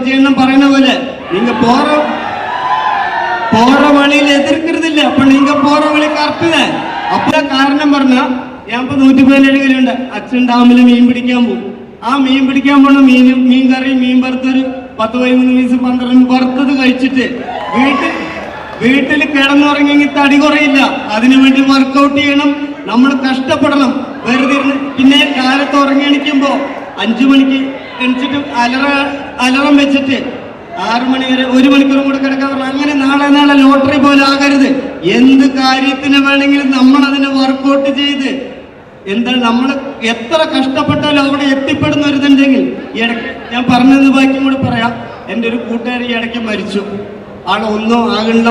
விஜயண்ணன் പറയുന്ന പോലെ நீங்க போற வழியில் எதிர்க்கிறதிല്ല. അപ്പൊ நீங்க போற வழി കറക്റ്റ്. അപ്പൊ കാരണം പറഞ്ഞാ ഞാൻ ഇപ്പൊ 117 കിലോണ്ട് അച്ഛൻ ഡാമിൽ മീൻ പിടിക്കാൻ പോകും. ആ മീൻ പിടിക്കാൻ പോണ മീൻ കറി മീൻ വറുത്തൊരു 10-13 പീസ് 12 വറുത്തത് കഴിച്ചിട്ട് വീട്ടിൽ കിടന്നുറങ്ങിയെങ്കിൽ തടി കുറയില്ല. അതിനുവേണ്ടി വർക്കൗട്ട് ചെയ്യണം, നമ്മൾ കഷ്ടപ്പെടണം. വെറുതെ പിന്നെ കാലത്ത് ഉറങ്ങി എണിക്കുമ്പോ 5 മണിക്ക് എണിച്ചിട്ട് അലറം വെച്ചിട്ട് 6 മണി വരെ 1 മണിക്കൂറും കൂടെ കിടക്കാൻ പറഞ്ഞു. അങ്ങനെ നാളെ ലോട്ടറി പോലെ ആകരുത്. എന്ത് കാര്യത്തിന് വേണമെങ്കിലും നമ്മൾ അതിനെ വർക്കൗട്ട് ചെയ്ത് എന്താണ് നമ്മൾ എത്ര കഷ്ടപ്പെട്ടാലും അവിടെ എത്തിപ്പെടുന്നൊരിതുണ്ടെങ്കിൽ ഞാൻ പറഞ്ഞത് ബാക്കിയും കൂടെ പറയാം. എൻ്റെ ഒരു കൂട്ടുകാരി ഇടയ്ക്ക് മരിച്ചു. ആൾ ഒന്നും ആകണ്ട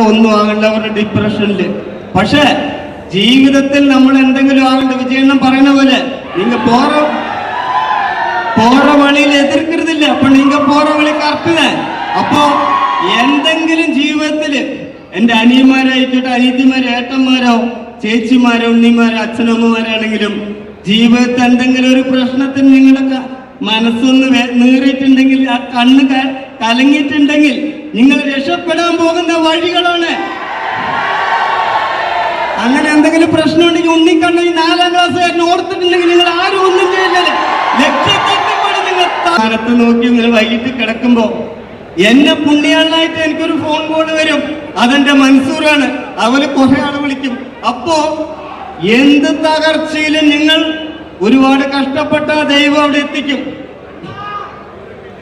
അവരുടെ ഡിപ്രഷനില്. പക്ഷെ ജീവിതത്തിൽ നമ്മൾ എന്തെങ്കിലും ആകണ്ട. വിജയണ്ണൻ പറയുന്ന പോലെ നീങ്ക പോറ വഴിയിൽ എതിർக்கிறതില്ല. അപ്പൊ നീങ്ക പോറ വഴി കറക്റ്റ്. അപ്പോ എന്തെങ്കിലും ജീവിതത്തില് എൻ്റെ അനിയന്മാരായിക്കോട്ടെ, അനിയത്തിമാരോ, ഏട്ടന്മാരോ, ചേച്ചിമാരോ, ഉണ്ണിമാരോ, അച്ഛനമ്മമാരാണെങ്കിലും ജീവിതത്തിൽ എന്തെങ്കിലും ഒരു പ്രശ്നത്തിന് നിങ്ങളൊക്കെ മനസ്സൊന്ന് നീറിയിട്ടുണ്ടെങ്കിൽ, ആ കണ്ണ് കലങ്ങിയിട്ടുണ്ടെങ്കിൽ നിങ്ങൾ രക്ഷപ്പെടാൻ പോകുന്ന വഴികളാണ്. അങ്ങനെ എന്തെങ്കിലും പ്രശ്നം ഉണ്ടെങ്കിൽ ഉണ്ണിക്കണ്ണ ഈ 4ാം ക്ലാസ്സുകാരനെ ഓർത്തിട്ടുണ്ടെങ്കിൽ നിങ്ങൾ ആരും ഒന്നും ചെയ്യില്ലല്ലേ. ലക്ഷ്യത്തെത്തിപ്പോഴും നിങ്ങൾ കാലത്ത് നോക്കി നിങ്ങൾ വൈകിട്ട് കിടക്കുമ്പോ എന്നെ പുണ്യാളായിട്ട് എനിക്കൊരു ഫോൺ കോൾ വരും. അതെന്റെ മൻസൂറാണ്. അവര് കുറെ ആള് വിളിക്കും. അപ്പോ എന്ത് തകർച്ചയിലും നിങ്ങൾ ഒരുപാട് കഷ്ടപ്പെട്ട ദൈവം അവിടെ എത്തിക്കും.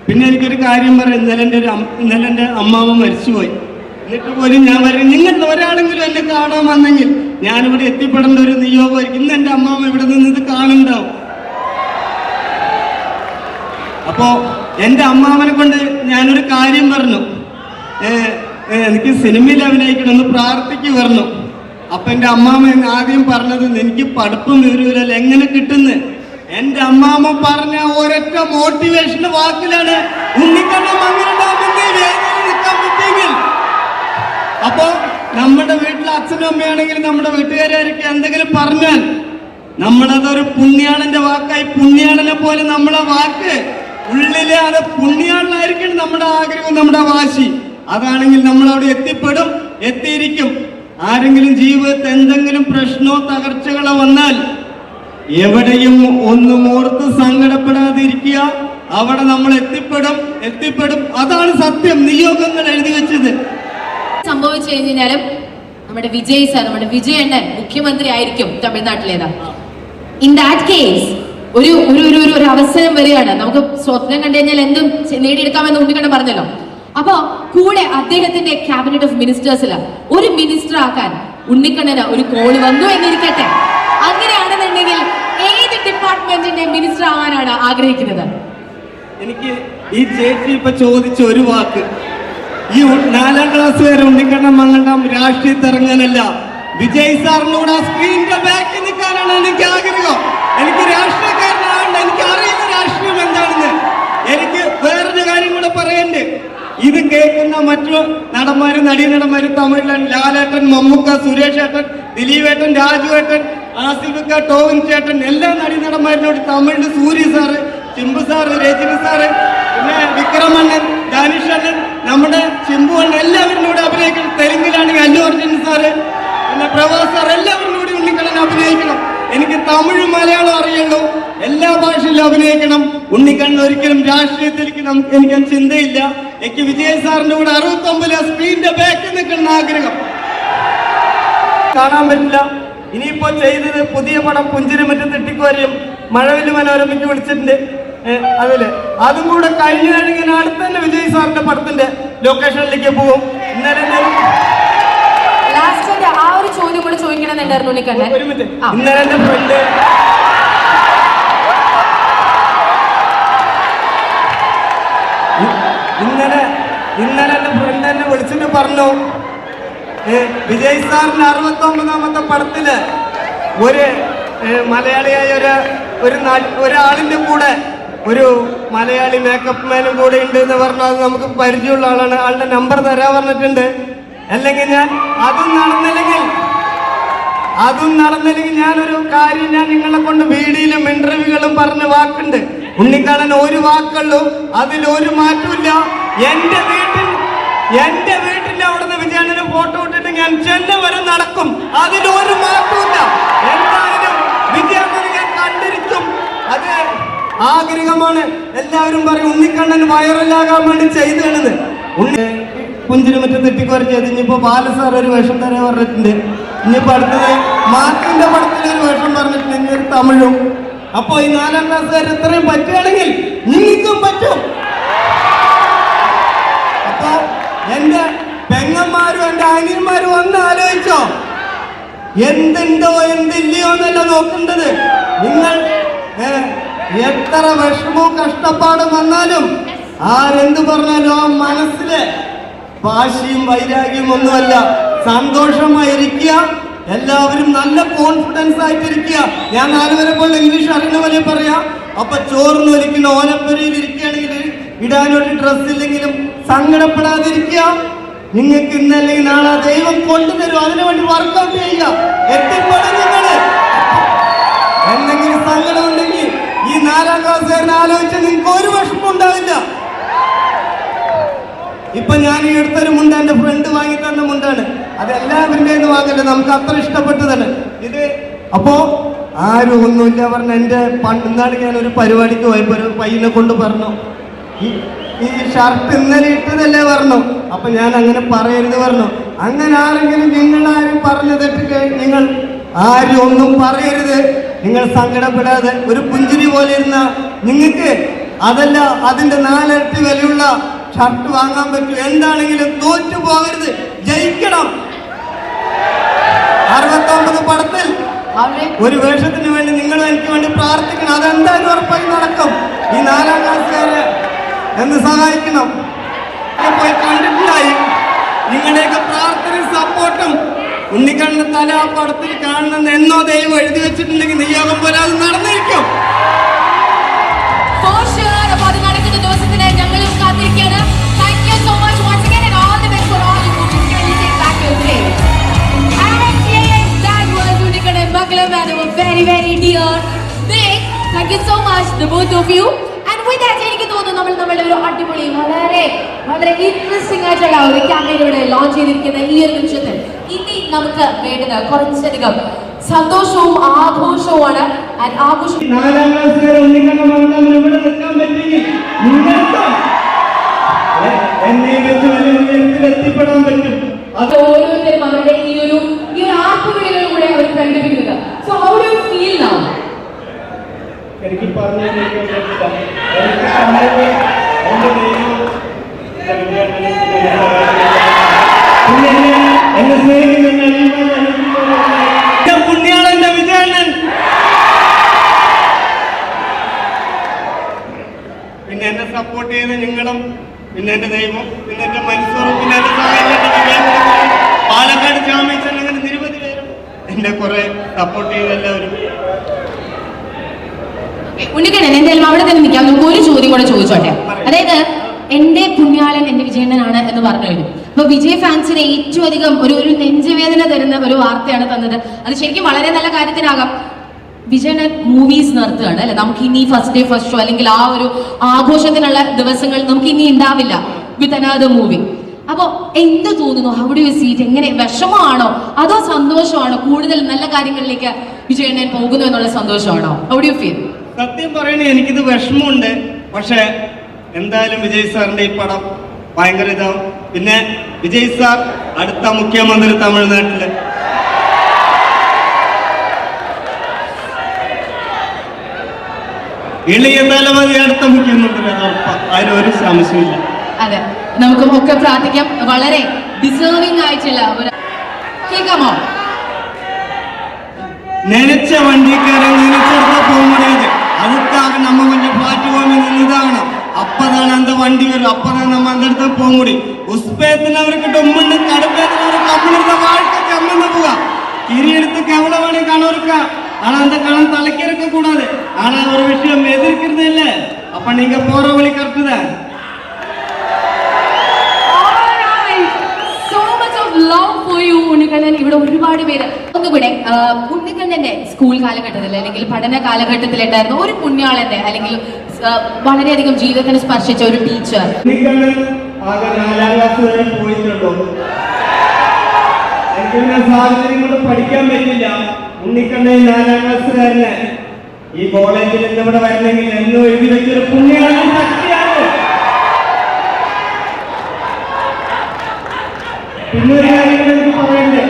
പിന്നെ എനിക്കൊരു കാര്യം പറയാം. ഇന്നലെ എൻ്റെ അമ്മാവ മരിച്ചുപോയി. എന്നിട്ട് പോലും ഞാൻ പറയും, നിങ്ങൾ ഒരാളെങ്കിലും എന്നെ കാണാൻ വന്നെങ്കിൽ ഞാനിവിടെ എത്തിപ്പെടേണ്ട ഒരു നിയോഗമായിരിക്കും. ഇന്ന് എൻ്റെ അമ്മാവ ഇവിടെ നിന്ന് ഇത് കാണുന്നുണ്ടാവും. അപ്പോ എൻ്റെ അമ്മാവനെ കൊണ്ട് ഞാനൊരു കാര്യം പറഞ്ഞു, എനിക്ക് സിനിമയിൽ അഭിനയിക്കണമെന്ന് പ്രാർത്ഥിക്ക് പറഞ്ഞു. അപ്പൊ എൻ്റെ അമ്മാമ്മ ആദ്യം പറഞ്ഞത്, എനിക്ക് പഠിപ്പും വിവരമില്ല, എങ്ങനെ കിട്ടുന്നു. എൻ്റെ അമ്മാമ്മ പറഞ്ഞ ഒരൊറ്റ മോട്ടിവേഷന്റെ വാക്കിലാണ് ഉണ്ണിക്കണ്ണം അങ്ങനെ നിൽക്കാൻ പറ്റിയെങ്കിൽ. അപ്പോ നമ്മുടെ വീട്ടിലെ അച്ഛനും അമ്മയാണെങ്കിലും നമ്മുടെ വീട്ടുകാരായിരിക്കും എന്തെങ്കിലും പറഞ്ഞാൽ നമ്മളതൊരു പുണ്യാളന്റെ വാക്കായി, പുണ്യാളനെ പോലെ നമ്മളെ വാക്ക് ഉള്ളിലെ അത് പുണ്യാളനായിരിക്കണം നമ്മുടെ ആഗ്രഹം, നമ്മുടെ വാശി. അതാണെങ്കിൽ നമ്മൾ അവിടെ എത്തിപ്പെടും, എത്തിയിരിക്കും. ആരെങ്കിലും ജീവിതത്തിൽ എന്തെങ്കിലും പ്രശ്നമോ തകർച്ചകളോ വന്നാൽ എവിടെയും ഒന്നും ഓർത്ത് സങ്കടപ്പെടാതിരിക്കുക. അവിടെ നമ്മൾ എത്തിപ്പെടും. അതാണ് സത്യം. നിയോഗങ്ങൾ എഴുതി വെച്ചത്. സംഭവിച്ചു കഴിഞ്ഞാലും നമ്മുടെ വിജയ് സാർ, നമ്മുടെ വിജയണ്ണൻ മുഖ്യമന്ത്രി ആയിരിക്കും തമിഴ്നാട്ടിലേതാ. ഇൻ ദാറ്റ് കേസ് ഒരു അവസരം വരികയാണ്. നമുക്ക് സ്വപ്നം കണ്ടു കഴിഞ്ഞാൽ എന്തും നേടിയെടുക്കാമെന്ന് ഉണ്ണിക്കണ്ണൻ പറഞ്ഞല്ലോ. അപ്പൊ കൂടെ അദ്ദേഹത്തിന്റെ ക്യാബിനറ്റ് ഓഫ് മിനിസ്റ്റേഴ്സില് ഒരു മിനിസ്റ്റർ ആക്കാൻ ഉണ്ണിക്കണ്ണന് ഒരു കോള് വന്നു എന്നിരിക്കട്ടെ. അങ്ങനെയാണെന്നുണ്ടെങ്കിൽ ഏത് ഡിപ്പാർട്ട്മെന്റിന്റെ മിനിസ്റ്റർ ആവാനാണ് ആഗ്രഹിക്കുന്നത്? എനിക്ക് ഈ ചേച്ചി ഇപ്പൊ ചോദിച്ച ഒരു വാക്ക്, ഈ 4ാം ക്ലാസ് വരെ ഉണ്ണിക്കണ്ണൻ മങ്ങണ്ട രാഷ്ട്രീയത്തിൽ ഇറങ്ങാനല്ല, വിജയ് സാറിനോട് ആ സ്ക്രീനിന്റെ ബാക്കിൽ നിൽക്കാനാണ് എനിക്ക് ആഗ്രഹം. എനിക്ക് രാഷ്ട്രീയക്കാരനാണ്, എനിക്ക് അറിയില്ല രാഷ്ട്രീയം എന്താണെന്ന്. എനിക്ക് വേറൊരു കാര്യം കൂടെ പറയണ്ട്. ഇത് കേൾക്കുന്ന മറ്റു നടന്മാരും നടീനടന്മാരും തമിഴിലൻ ലാലേട്ടൻ, മമ്മൂക്ക, സുരേഷ് ഏട്ടൻ, ദിലീപേട്ടൻ, രാജുവേട്ടൻ, ആസിഫിക്ക, ടോവിൻ ചേട്ടൻ, എല്ലാ നടീനടന്മാരിനോട് തമിഴില് Suriya sir, Simbu sir, Rajini sir, പിന്നെ വിക്രമണ്ണൻ, ഡാനിഷ് അണ്ണൻ, നമ്മുടെ ചിമ്പു അണ്ണൻ, എല്ലാവരിനോട് അഭിനയിക്കണം. തെലുങ്കിലാണെങ്കിൽ അല്ലു അർജുൻ സാറ്, പിന്നെ പ്രഭാസ് സാർ, എല്ലാവരിനോട് ഉണ്ണിക്കണ്ണൻ അഭിനയിക്കണം. എനിക്ക് തമിഴ് മലയാളം അറിയുള്ളൂ, എല്ലാ ഭാഷയിലും അഭിനയിക്കണം. ഉണ്ണിക്കണ്ണൻ ഒരിക്കലും രാഷ്ട്രീയത്തിലേക്ക് എനിക്ക് ചിന്തയില്ല. എനിക്ക് വിജയ് സാറിന്റെ കൂടെ 69 സ്ക്രീനിന്റെ ബാക്കിൽ നിൽക്കണം ആഗ്രഹം. കാണാൻ പറ്റില്ല. ഇനിയിപ്പോ ചെയ്തത് പുതിയ പടം പുഞ്ചിരിമറ്റം തെട്ടിക്കോരിയും മഴവില് മനോരമയ്ക്ക് വിളിച്ചിട്ടുണ്ട്. അതും കൂടെ കഴിഞ്ഞു കഴിഞ്ഞാൽ അടുത്ത് തന്നെ വിജയ് സാറിന്റെ പടത്തിന്റെ ലൊക്കേഷനിലേക്ക് പോകും. ഇന്നലെ ആ ഒരു ചോദ്യം കൂടെ ചോദിക്കണമെന്നുണ്ടായിരുന്നു ഉണ്ണിക്കണ്ണൻ. ഇന്നലെ എന്റെ ഫ്രണ്ട് ഇന്നലെ എന്റെ ഫ്രണ്ട് എന്നെ വിളിച്ചിട്ട് പറഞ്ഞു, വിജയ് സാറിന്റെ 69ാമത്തെ പടത്തില് ഒരു മലയാളിയായ ഒരാളിന്റെ കൂടെ ഒരു മലയാളി മേക്കപ്പ് മാനും കൂടെ ഉണ്ട് എന്ന് പറഞ്ഞാൽ അത് നമുക്ക് പരിചയമുള്ള ആളാണ്. ആളുടെ നമ്പർ തരാൻ പറഞ്ഞിട്ടുണ്ട്. അല്ലെങ്കിൽ ഞാൻ അതും നടന്നില്ലെങ്കിൽ ഞാനൊരു കാര്യം ഞാൻ നിങ്ങളെ കൊണ്ട് വീഡിയോയിലും ഇന്റർവ്യൂകളും പറഞ്ഞ വാക്കുണ്ട്. ഉണ്ണിക്കണ്ണൻ ഒരു വാക്കുള്ളൂ, അതിലൊരു മാറ്റമില്ല. എന്റെ വീട്ടിന്റെ അവിടുന്ന് വിജയണ്ണന് ഫോട്ടോ ഇട്ടിട്ട് ഞാൻ ചെന്നൈ വരെ നടക്കും, അതിലൊരു മാറ്റമില്ല. എന്തായാലും വിജയണ്ണനെ ഞാൻ കണ്ടിരിക്കും, അത് ആഗ്രഹമാണ്. എല്ലാവരും പറയും ഉണ്ണിക്കണ്ണൻ വൈറലാകാൻ വേണ്ടി ചെയ്തതാണെന്ന്. പുഞ്ചിരി മറ്റു തെറ്റിക്കുറച്ച് ചെയ്ത് ഇനിയിപ്പോ ബാലസാർ ഒരു വേഷം തരാൻ പറഞ്ഞിട്ടുണ്ട്. ഇനിയിപ്പോ അടുത്തത് മാർക്കിന്റെ പടത്തിൽ ഒരു വേഷം പറഞ്ഞിട്ടുണ്ട്, ഇനി ഒരു തമിഴും. അപ്പൊ ഈ 4ാം ക്ലാസ്സുകാർ ഇത്രയും പറ്റുകയാണെങ്കിൽ നിങ്ങൾക്കും പറ്റും. അപ്പൊ എന്റെ പെങ്ങന്മാരും എന്റെ അനിയന്മാരും ഒന്ന് ആലോചിച്ചോ, എന്തുണ്ടോ എന്തില്ലയോ എന്നല്ല നോക്കേണ്ടത്. നിങ്ങൾ എത്ര വിഷമവും കഷ്ടപ്പാടും വന്നാലും ആരെന്ത് പറഞ്ഞാലും ആ മനസ്സില് വാശിയും വൈരാഗ്യം ഒന്നുമല്ല, സന്തോഷമായിരിക്കുക. എല്ലാവരും നല്ല കോൺഫിഡൻസ് ആയിട്ടിരിക്കുക. ഞാൻ 4 വരെ പോലെ ഇംഗ്ലീഷ് അറിയുന്ന പോലെ പറയാം. അപ്പൊ ചോർന്ന് ഒരിക്കലും ഓലപ്പുരയിൽ ഇരിക്കുകയാണെങ്കിൽ ഇടാനൊരു ഡ്രസ് ഇല്ലെങ്കിലും സങ്കടപ്പെടാതിരിക്കുക. നിങ്ങൾക്ക് ഇന്നല്ലെങ്കിൽ നാളെ ദൈവം കൊണ്ടുതരും, അതിനുവേണ്ടി വർക്കൗട്ട് ചെയ്യുക. എത്തിപ്പെടും നിങ്ങള്. എന്തെങ്കിലും സങ്കടം ഉണ്ടെങ്കിൽ ഈ 4ാം ക്ലാസ്സുകാരനെ ആലോചിച്ച് നിങ്ങൾക്ക് ഒരു വിഷമം ഉണ്ടാവില്ല. ഇപ്പൊ ഞാൻ ഈ അടുത്തൊരു മുണ്ട എന്റെ ഫ്രണ്ട് വാങ്ങി തന്ന മുണ്ടാണ്, അത് എല്ലാവരുടെയും വാങ്ങല്ലേ, നമുക്ക് അത്ര ഇഷ്ടപ്പെട്ടതാണ് ഇത്. അപ്പോ ആരും ഒന്നുമില്ല പറഞ്ഞ എന്റെ ഇന്നാണ് ഞാൻ ഒരു പരിപാടിക്ക് പോയപ്പോ ഒരു പയ്യനെ കൊണ്ട് പറഞ്ഞു, ഈ ഷർട്ട് ഇന്നലെ ഇട്ടതല്ലേ പറഞ്ഞു. അപ്പൊ ഞാൻ അങ്ങനെ പറയരുത് പറഞ്ഞു. അങ്ങനെ ആരെങ്കിലും നിങ്ങളാരും പറഞ്ഞു തെറ്റിട്ട് നിങ്ങൾ ആരും ഒന്നും പറയരുത്. നിങ്ങൾ സങ്കടപ്പെടാതെ ഒരു പുഞ്ചിരി പോലെ ഇരുന്ന നിങ്ങൾക്ക് അതല്ല അതിന്റെ 4 ഇരട്ടി വിലയുള്ള ഷർട്ട് വാങ്ങാൻ പറ്റും. എന്താണെങ്കിലും തോറ്റു പോകരുത്, ജയിക്കണം. 69 പടത്തിൽ ഒരു വേഷത്തിന് വേണ്ടി നിങ്ങൾ എനിക്ക് വേണ്ടി പ്രാർത്ഥിക്കണം, അതെന്തായാലും ഉറപ്പായി നടക്കും. ഈ 4ാം ക്ലാസ്സുകാരെ എന്ന് സഹായിക്കണം. പോയി കണ്ടിട്ടുണ്ടായി നിങ്ങളുടെയൊക്കെ പ്രാർത്ഥനയും സപ്പോർട്ടും. ഉണ്ണിക്കണ്ണന്റെ തല ആ പടത്തിൽ കാണണമെന്ന് എന്നോ ദൈവം എഴുതി വെച്ചിട്ടുണ്ടെങ്കിൽ നിയോഗം പോലെ അത് നടന്നിരിക്കും. Very dear. Thank you so much, the both of you. And with that, എനിക്ക് തോന്നുന്നു നമ്മളുടെ ഒരു അടിപൊളി വളരെ ഇൻട്രസ്റ്റിംഗ് ആയിട്ടുള്ള ഒരു ക്യാമ്പയിൻ ഇവിടെ ലോഞ്ച് ചെയ്തിരിക്കുന്ന ഈ ഒരു നിമിഷത്തിൽ ഇനി നമുക്ക് വേണ്ടത് കുറച്ചധികം സന്തോഷവും ആഘോഷവുമാണ്. ആഘോഷം 4ാം ക്ലാസ്സുകാരെ ഉണ്ണിക്കണ്ണൻ വന്നാൽ ഇവിടെ നിൽക്കാൻ പറ്റിയെങ്കിൽ നിങ്ങൾക്ക് എന്നെ വെച്ച് വലിയ ഉയരത്തിൽ എത്തിപ്പെടാൻ പറ്റും. അത് ഓരോരുത്തരും അവരുടെ ഈ ഒരു ആത്മവിളികളിലൂടെ അവർ പ്രകടിപ്പിക്കുന്നത്. So how do you feel now? എനിക്ക് പറഞ്ഞു എന്നെ സ്നേഹിക്കുന്ന പുണ്യാളന്റെ വിജയണ്ണൻ, പിന്നെ എന്നെ സപ്പോർട്ട് ചെയ്ത നിങ്ങളും, പിന്നെ എന്റെ ദൈവം, പിന്നെ എന്റെ മനസ്സോറും, പിന്നെ എന്റെ പാലക്കാട് ചാമ്പ്യൻസ്, അങ്ങനെ നിരവധി പേരും എന്നെ കുറെ സപ്പോർട്ട് ചെയ്ത എല്ലാവരും. ഉണ്ണിക്കണ്ണൻ എന്തായാലും അവിടെ തന്നെ നിൽക്കാം. നമുക്ക് ഒരു ചോദ്യം കൂടെ ചോദിച്ചോട്ടെ. അതായത് എന്റെ പുണ്യാളൻ എന്റെ വിജയണ്ണനാണ് എന്ന് പറഞ്ഞു കഴിഞ്ഞു. അപ്പൊ വിജയ് ഫാൻസിനെ ഏറ്റവും അധികം ഒരു നെഞ്ചുവേദന തരുന്ന ഒരു വാർത്തയാണ് തന്നത്. അത് ശരിക്കും വളരെ നല്ല കാര്യത്തിനാകാം. വിജയണ്ണൻ മൂവീസ് നിർത്തുകയാണ് അല്ലെ. നമുക്ക് ഇനി ഫസ്റ്റ് ഡേ ഫസ്റ്റ് ഷോ അല്ലെങ്കിൽ ആ ഒരു ആഘോഷത്തിനുള്ള ദിവസങ്ങൾ നമുക്ക് ഇനി ഉണ്ടാവില്ല വിത്ത് അനദർ മൂവി. അപ്പൊ എന്ത് തോന്നുന്നു? How do you see it? എങ്ങനെ, വിഷമമാണോ അതോ സന്തോഷമാണോ? കൂടുതൽ നല്ല കാര്യങ്ങളിലേക്ക് വിജയണ്ണൻ പോകുന്നു എന്നുള്ള സന്തോഷമാണോ? How do you feel? സത്യം പറയണേ എനിക്കിത് വിഷമമുണ്ട്. പക്ഷെ എന്തായാലും വിജയ് സാറിന്റെ ഈ പടം ഭയങ്കര ഇതാവും. പിന്നെ വിജയ് സാർ അടുത്ത മുഖ്യമന്ത്രി തമിഴ്നാട്ടില്. ഇളിയ തലമതി അടുത്ത മുഖ്യമന്ത്രി, അതിനൊരു സംശയമില്ല. അതെ, നമുക്ക് ഒക്കെ പ്രാർത്ഥിക്കാം. വളരെ ഡിസേർവിംഗ് ആയിട്ടുള്ള ഒരു കേൾക്കാമോ? നനച്ച വണ്ടിക്കാരൻ നനച്ചെടുത്ത പോകുന്നത് அதுக்காக நம்ம கொஞ்சம் பிளாட்ஃபார்ம் நின்னுதாங்க. அப்பதான் அந்த வண்டி வரும், அப்பதான் நம்ம அந்த இடத்துல போக முடியும். உஸ்பேத்தினவருக்கு டொம்முன்னு கடுப்பேத்தினவருக்கு அப்படிருந்த வாழ்க்கை கம்மன்னு போவா. கிரியெடுத்துக்கு எவ்வளவு வேணே கணம் இருக்கா, ஆனா அந்த கணம் தலைக்க இருக்க கூடாது. ஆனா ஒரு விஷயம் எதிர்க்கிறது இல்ல. அப்ப நீங்க போற வழி கரெக்ட் தான். Love for you, Unnikkannan. ഇവിടെ ഒരുപാട് പേര് ഒന്നുകൂടെ ഉണ്ണിക്കണ്ണന്റെ സ്കൂൾ കാലഘട്ടത്തിൽ അല്ലെങ്കിൽ പഠന കാലഘട്ടത്തിലുണ്ടായിരുന്ന ഒരു പുണ്യാളന്റെ അല്ലെങ്കിൽ വളരെയധികം ജീവിതത്തിന് സ്പർശിച്ച ഒരു ടീച്ചർ? ഉണ്ണിക്കണ്ണൻ ആകെ 4ാം ക്ലാസ് വരെ പോയിട്ടുള്ളൂ. എനിക്ക് സാഹചര്യം കൊണ്ട് പഠിക്കാൻ പറ്റില്ല. ഉണ്ണിക്കണ്ണൻ 4ാം ക്ലാസ്സുകാരന് ഈ കോളേജിൽ ഇവിടെ വരണമെങ്കിൽ എന്നും എഴുതി വെച്ചൊരു പുണ്യാണ്, ശക്തിയാണ്. പിന്നൊരു കാര്യം എനിക്ക് പറയണ്ടേ,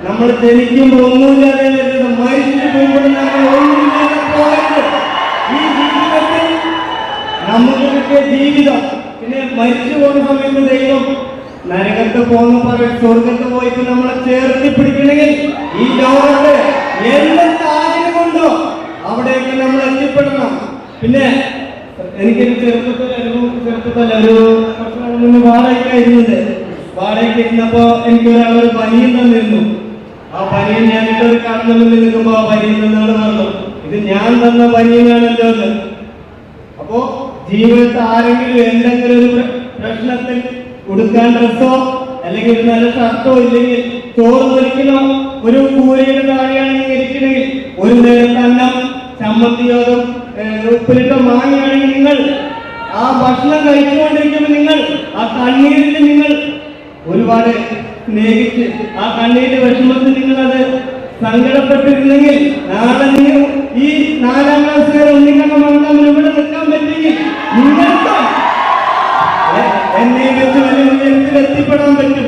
നമ്മൾ ജനിക്കുമ്പോൾ ഒന്നുമില്ലാതെ വരുന്നത്, മരിച്ചു പോകുമ്പോൾ നമ്മൾ ഒന്നുമില്ലാതെ പോകരുത്. ഈ ജീവിതത്തിൽ നമുക്ക് കിട്ടിയ ജീവിതം, പിന്നെ മരിച്ചു പോകുന്ന സമയത്ത് ദൈവം നരകത്ത് പോകുന്ന പറയും, സ്വർഗത്ത് പോയിട്ട് നമ്മളെ ചേർത്തി പിടിക്കണമെങ്കിൽ ഈ ലോകത്ത് എന്ത് സാധനം കൊണ്ടോ അവിടേക്ക് നമ്മൾ എത്തിപ്പെടണം. പിന്നെ എനിക്കൊരു ചെറുപ്പത്തിൽ ഒരു കുറച്ച് നാൾ മുന്നേ വാടകയ്ക്കായിരുന്നത്. വാടകയ്ക്ക് ഇരുന്നപ്പോ എനിക്കൊരാളൊരു പനിയും തന്നിരുന്നു. ആ പനിയും ഞാനിട്ടൊരു കടന്നു മുന്നിൽ നിൽക്കുമ്പോ ആ പനിയിൽ നിന്നാൾ പറഞ്ഞു, ഇത് ഞാൻ തന്ന പനിയാണല്ലോ എന്ന്. അപ്പോ ജീവിതത്തിൽ ആരെങ്കിലും എന്തെങ്കിലും ഒരു പ്രശ്നത്തിൽ ഉടുക്കാൻ ഡ്രസ്സോ അല്ലെങ്കിൽ ഒരു നല്ല ഷർട്ടോ ഇല്ലെങ്കിൽ ചോറ് പൊരിക്കണോ ഒരു കൂരയുടെ താഴെയാണെങ്കിൽ ഇരിക്കണമെങ്കിൽ ഒരു നേരത്തെ അന്നം ചമ്മന്തിയോതും ഉപ്പിലിട്ട മാങ്ങയാണെങ്കിൽ നിങ്ങൾ ആ ഭക്ഷണം കഴിച്ചുകൊണ്ടിരിക്കുമ്പോൾ നിങ്ങൾ ആ കണ്ണീരിൽ നിങ്ങൾ ഒരുപാട് സ്നേഹിച്ച് ആ കണ്ണീരിന്റെ വിഷമത്തിൽ നിങ്ങൾ അത് സങ്കടപ്പെട്ടിരുന്നെങ്കിൽ നാളെ നിങ്ങൾ ഈ 4ാം ക്ലാസ്സുകാരെ ഒന്നിക്കണം നമ്മൾ ഇവിടെ നിൽക്കാൻ പറ്റിയെങ്കിൽ നിങ്ങൾക്ക് എന്നെ വെച്ച് വലിയ ഉയരത്തിൽ എത്തിപ്പെടാൻ പറ്റും.